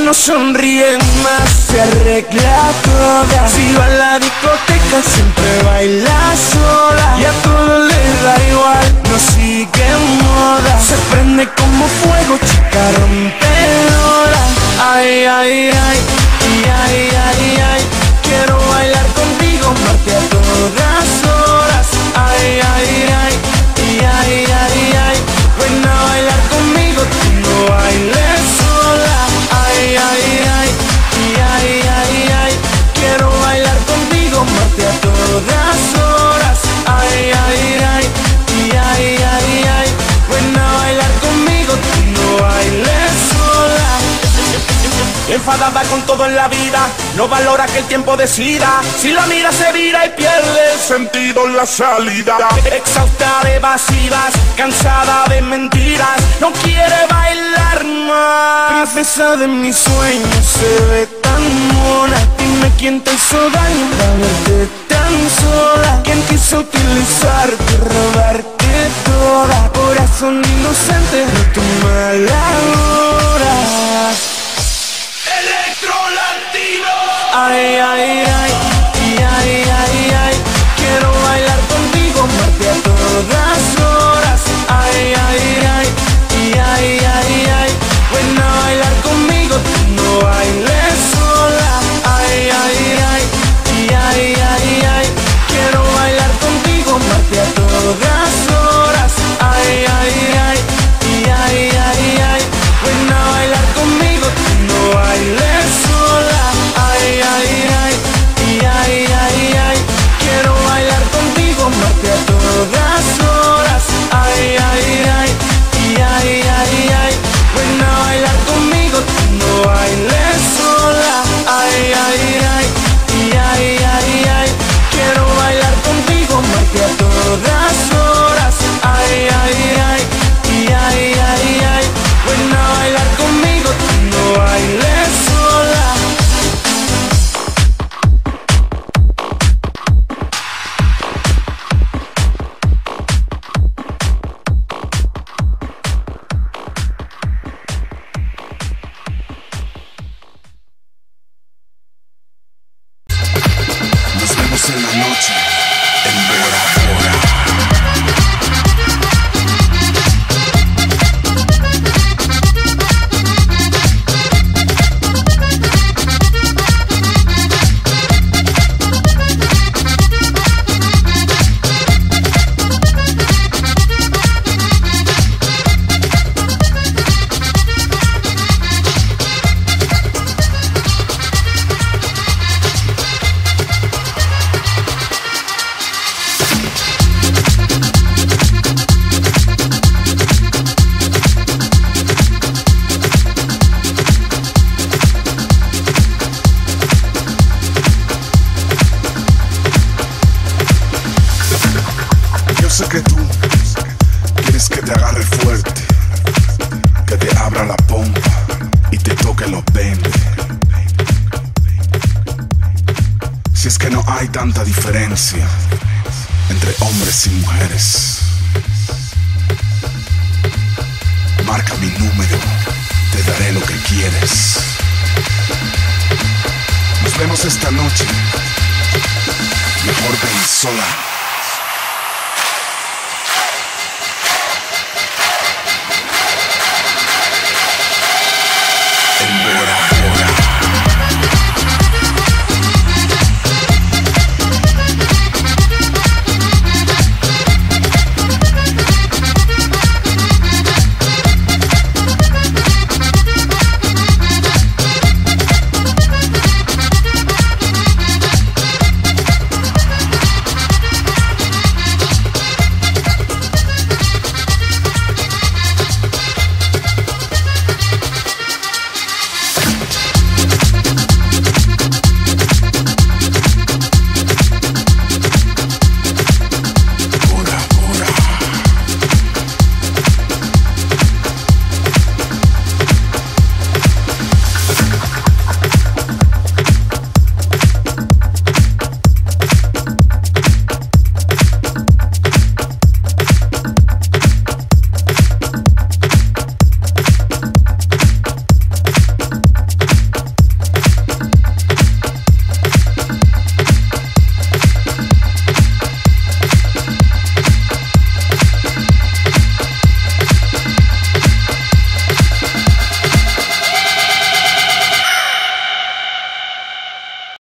no sonríe más, se arregla toda. Si va a la discoteca siempre baila sola, y a todo le da igual, no sigue moda. Se prende como fuego, chica rompedora. Ay, ay, ay, ay, ay, ay. Quiero bailar contigo, amarte a todas horas. Ay, ay, ay, ay, ay, ay. Ven a bailar conmigo, tú no bailes sola. Ay, ay, ay, ay, ay, ay. Quiero bailar contigo, amarte a todas horas. Ay, ay, ay, ay, ay, ay. Ven a bailar conmigo, tú no bailes sola. Enfadada con todo en la vida, no valora que el tiempo decida. Si la mira se vira y pierde el sentido en la salida. Exhausta de evasivas, cansada de mentiras, no quiere bailar más. Princesa de mis sueños, se ve tan mona. Dime quién te hizo daño para verte tan sola. ¿Quién quiso utilizarte, robarte toda? Corazón inocente, no tu mala hora. Electro Latino. Ay, ay, ay, ay, ay, ay. Quiero bailar contigo, amarte a todas horas. Ay, ay, ay, ay, ay, ay. Ven a bailar conmigo, tú no bailes sola. Ay, ay, ay, ay, ay, ay. Quiero bailar contigo, amarte a todas horas. Ay, ay, ay, ay, ay, ay. Ven a bailar conmigo, tú no bailes sola. Ay, ay, ay, ay, ay, ay. Quiero bailar contigo, amarte a todas horas. Ay, ay, ay, ay, ay, ay. Ven a bailar conmigo, tú no bailes sola. Ay, ay, ay, ay, ay, ay. Quiero bailar contigo, amarte a todas horas. Ay, ay, ay, ay, ay, ay. Ven a bailar conmigo, tú no bailes sola. Nos vemos en la noche, en Bora Bora. Yo sé que tú quieres que te agarre fuerte, que te abra la pompa y te toque los 20. Si es que no hay tanta diferencia entre hombres y mujeres, marca mi número, te daré lo que quieres. Nos vemos esta noche, mejor ven sola. Bora